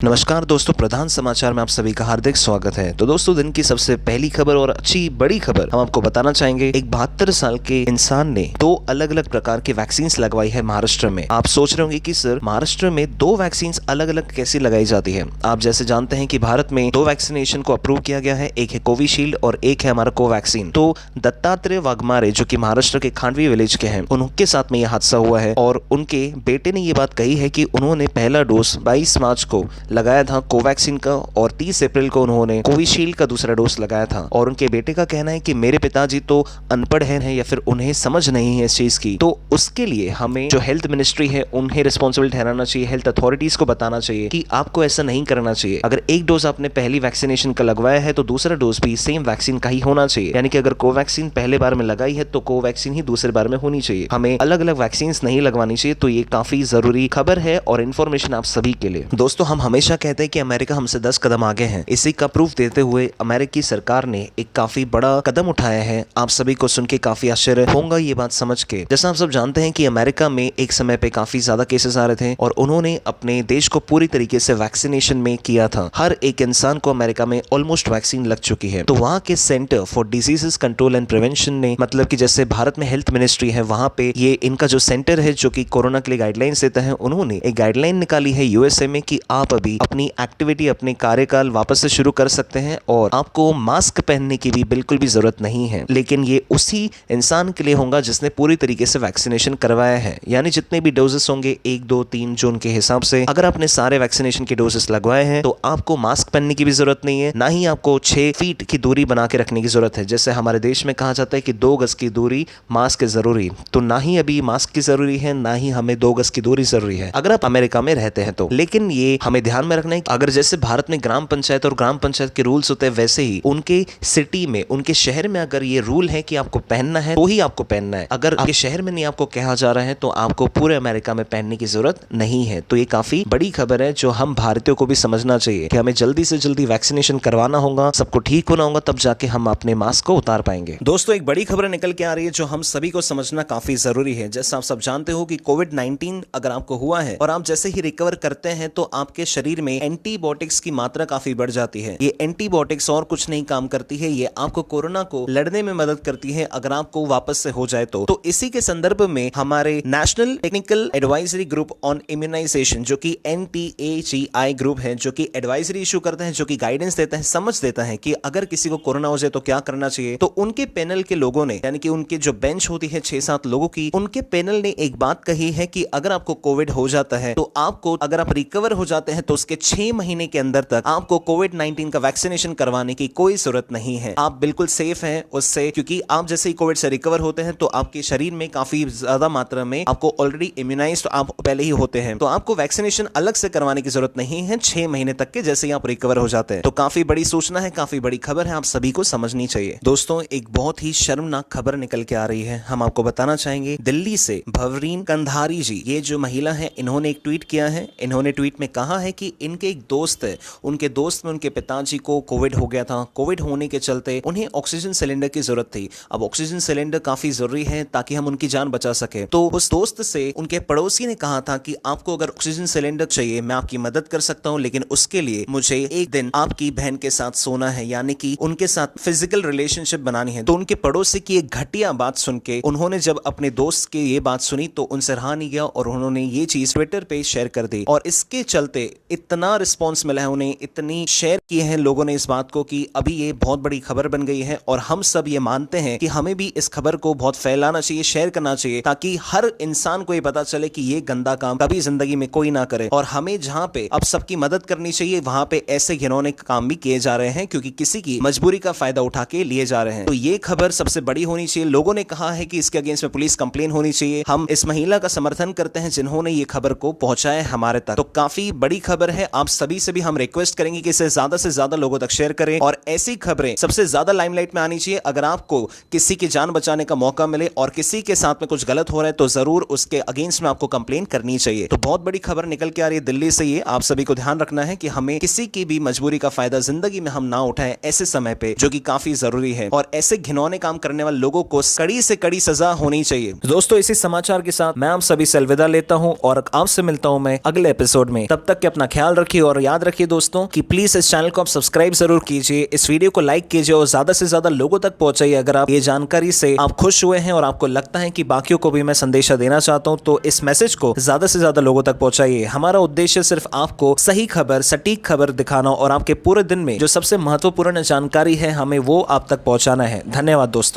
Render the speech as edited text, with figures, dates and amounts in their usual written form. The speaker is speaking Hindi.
नमस्कार दोस्तों, प्रधान समाचार में आप सभी का हार्दिक स्वागत है। तो दोस्तों, दिन की सबसे पहली खबर और अच्छी बड़ी खबर हम आपको बताना चाहेंगे। एक 72 साल के इंसान ने 2 अलग अलग प्रकार की वैक्सीन लगवाई है महाराष्ट्र में। आप सोच रहे होंगे कि सर महाराष्ट्र में 2 वैक्सीन अलग अलग कैसे लगाई जाती है। आप जैसे जानते हैं कि भारत में 2 वैक्सीनेशन को अप्रूव किया गया है, एक है कोविशील्ड और एक है हमारा कोवैक्सीन। तो दत्तात्रेय वाघमारे जो कि महाराष्ट्र के खांडवी विलेज के हैं, उनके साथ में यह हादसा हुआ है और उनके बेटे ने ये बात कही है कि उन्होंने पहला डोज 22 मार्च को लगाया था कोवैक्सीन का और 30 अप्रैल को उन्होंने कोविशील्ड का दूसरा डोज लगाया था। और उनके बेटे का कहना है कि मेरे पिताजी तो अनपढ़ हैं या फिर उन्हें समझ नहीं है इस चीज की, तो उसके लिए हमें जो हेल्थ मिनिस्ट्री है उन्हें रिस्पॉन्सिबल ठहराना चाहिए, हेल्थ अथॉरिटीज को बताना चाहिए कि आपको ऐसा नहीं करना चाहिए। अगर एक डोज आपने पहली वैक्सीनेशन का लगवाया है तो दूसरा डोज भी सेम वैक्सीन का ही होना चाहिए। यानी कि अगर कोवैक्सीन पहले बार में लगाई है तो कोवैक्सीन ही दूसरे बार में होनी चाहिए। हमें अलग अलग वैक्सीन नहीं लगवानी चाहिए। तो ये काफी जरूरी खबर है और इन्फॉर्मेशन आप सभी के लिए। दोस्तों, हम हमेशा कहते हैं कि अमेरिका हमसे 10 कदम आगे है। इसी का प्रूफ देते हुए अमेरिकी सरकार ने एक काफी बड़ा कदम उठाया है। आप सभी को सुन के काफी आश्चर्य होगा ये बात समझ के। जैसा आप सब जानते हैं कि अमेरिका में एक समय पे काफी ज्यादा केसेस आ रहे थे और उन्होंने अपने देश को पूरी तरीके से वैक्सीनेशन में किया था। हर एक इंसान को अमेरिका में ऑलमोस्ट वैक्सीन लग चुकी है। तो वहाँ के centre for diseases control and prevention ने, मतलब कि जैसे भारत में हेल्थ मिनिस्ट्री है, वहाँ पे ये इनका जो सेंटर है जो कि कोरोना के लिए गाइडलाइंस देता है, उन्होंने एक गाइडलाइन निकाली है यूएसए में कि आप अभी अपनी एक्टिविटी, अपने कार्यकाल वापस से शुरू कर सकते हैं और आपको मास्क पहनने की भी बिल्कुल भी जरूरत नहीं है। लेकिन ये उसी इंसान के लिए होगा जिसने पूरी तरीके से वैक्सीनेशन करवाया है। यानी जितने भी डोजेस होंगे 1, 2, 3 जून के हिसाब से, अगर आपने सारे वैक्सीनेशन के डोजेस लगवाए हैं तो आपको मास्क पहनने की भी जरूरत नहीं है, ना ही आपको 6 फीट की दूरी बना के रखने की जरूरत है। जैसे हमारे देश में कहा जाता है कि 2 गज की दूरी मास्क जरूरी, तो ना ही अभी मास्क की जरूरी है, ना ही हमें 2 गज की दूरी जरूरी है अगर आप अमेरिका में रहते हैं तो। लेकिन ये हमें ध्यान में रखना है कि अगर जैसे भारत में ग्राम पंचायत और ग्राम पंचायत के रूल्स होते हैं, वैसे ही उनके सिटी में, उनके शहर में अगर ये रूल है कि आपको पहनना है तो ही आपको पहनना है। अगर आपके शहर में नहीं आपको कहा जा रहा है तो आपको पूरे अमेरिका में पहनने की जरूरत नहीं है। तो ये काफी बड़ी खबर है जो हम भारतीयों को भी समझना चाहिए कि हमें जल्दी से जल्दी वैक्सीनेशन करवाना होगा, सबको ठीक होना होगा, तब जाके हम अपने मास्क को उतार पाएंगे। दोस्तों, एक बड़ी खबर निकल के आ रही है जो हम सभी को समझना काफी जरूरी है। जैसा आप सब जानते हो कि कोविड-19 अगर आपको हुआ है और आप जैसे ही रिकवर करते हैं तो आपके शरीर में एंटीबायोटिक्स की मात्रा काफी बढ़ जाती है। ये एंटीबायोटिक्स और कुछ नहीं काम करती है, ये आपको कोरोना को लड़ने में मदद करती है अगर आपको वापस से हो जाए तो इसी के संदर्भ में हमारे National Technical Advisory Group on Immunisation, जो कि NTAGI ग्रुप है, जो कि एडवाइजरी इशू करता है, जो कि गाइडेंस देता है, समझ देता है कि अगर किसी को कोरोना हो जाए तो क्या करना चाहिए। तो उनके पैनल के लोगों ने, यानी कि उनके जो बेंच होती है 6-7 लोगों की, उनके पैनल ने एक बात कही है कि अगर आपको कोविड हो जाता है तो आपको, अगर आप रिकवर हो जाते हैं तो उसके 6 महीने के अंदर तक आपको कोविड-19 का वैक्सीनेशन करवाने की कोई जरूरत नहीं है। आप बिल्कुल सेफ हैं उससे, क्योंकि आप जैसे ही कोविड से रिकवर होते हैं तो आपके शरीर में काफी ज्यादा मात्रा में आपको ऑलरेडी इम्यूनाइज्ड आप पहले ही होते हैं, तो आपको वैक्सीनेशन अलग से करवाने की जरूरत नहीं है 6 महीने तक के, जैसे ही आप रिकवर हो जाते हैं। तो काफी बड़ी सूचना है, काफी बड़ी खबर है, आप सभी को समझनी चाहिए। दोस्तों, एक बहुत ही शर्मनाक खबर निकल के आ रही है, हम आपको बताना चाहेंगे। दिल्ली से भवरीन कंधारी जी, ये जो महिला है, इन्होंने एक ट्वीट किया है। इन्होंने ट्वीट में कहा है कि इनके एक दोस्त है, उनके दोस्त में उनके पिताजी को कोविड हो गया था। कोविड होने के चलते उन्हें ऑक्सीजन सिलेंडर की जरूरत थी। अब ऑक्सीजन सिलेंडर काफी जरूरी है ताकि हम उनकी जान बचा सके। तो उस दोस्त से उनके पड़ोसी ने कहा था कि आपको अगर ऑक्सीजन सिलेंडर चाहिए, मैं आपकी मदद कर सकता हूं, लेकिन उसके लिए मुझे एक दिन आपकी बहन के साथ सोना है, यानी कि उनके साथ फिजिकल रिलेशनशिप बनानी है। तो उनके पड़ोसी की एक घटिया बात सुन के उन्होंने जब अपने दोस्त की ये बात सुनी तो उनसे रहा नहीं गया और उन्होंने ये चीज ट्विटर पे शेयर कर दी और इसके चलते इतना रिस्पॉन्स मिला है उन्हें, इतनी शेयर की है लोगों ने इस बात को कि अभी ये बहुत बड़ी खबर बन गई है। और हम सब ये मानते हैं कि हमें भी इस खबर को बहुत फैलाना चाहिए, शेयर करना चाहिए, ताकि हर इंसान को ये पता चले कि ये गंदा काम कभी जिंदगी में कोई ना करे। और हमें जहां पे अब सबकी मदद करनी चाहिए, वहां पे ऐसे घिनौने काम भी किए जा रहे हैं क्योंकि किसी की मजबूरी का फायदा उठा के लिए जा रहे हैं। तो ये खबर सबसे बड़ी होनी चाहिए। लोगों ने कहा है कि इसके अगेंस्ट में पुलिस कंप्लेन होनी चाहिए। हम इस महिला का समर्थन करते हैं जिन्होंने ये खबर को पहुंचाया हमारे तक। तो काफी बड़ी खबर है। आप सभी से भी हम रिक्वेस्ट करेंगे कि इसे ज्यादा से ज्यादा लोगों तक शेयर करें और ऐसी खबरें सबसे ज्यादा लाइमलाइट में आनी चाहिए। अगर आपको किसी की जान बचाने का मौका मिले और किसी के साथ में कुछ गलत हो रहा है तो जरूर उसके अगेंस्ट में आपको कंप्लेन करनी चाहिए। तो बहुत बड़ी खबर निकल के आ रही है दिल्ली से। ये आप सभी को ध्यान रखना है कि हमें किसी की भी मजबूरी का फायदा जिंदगी में हम ना उठाएं ऐसे समय पे, जो कि काफी जरूरी है। और ऐसे घिनौने काम करने वाले लोगों को कड़ी से कड़ी सजा होनी चाहिए। दोस्तों, इसी समाचार के साथ मैं आप सभी से अलविदा लेता हूं और आपसे मिलता हूं मैं अगले एपिसोड में। तब तक के अपना ख्याल रखिए और याद रखिए दोस्तों कि प्लीज इस चैनल को आप सब्सक्राइब जरूर कीजिए, इस वीडियो को लाइक कीजिए और ज्यादा से ज्यादा लोगों तक पहुंचाइए। अगर आप ये जानकारी से आप खुश हुए हैं और आपको लगता है कि बाकियों को भी मैं संदेशा देना चाहता हूं, तो इस मैसेज को ज्यादा से ज्यादा लोगों तक पहुंचाइए। हमारा उद्देश्य सिर्फ आपको सही खबर, सटीक खबर दिखाना और आपके पूरे दिन में जो सबसे महत्वपूर्ण जानकारी है हमें वो आप तक पहुंचाना है। धन्यवाद दोस्तों।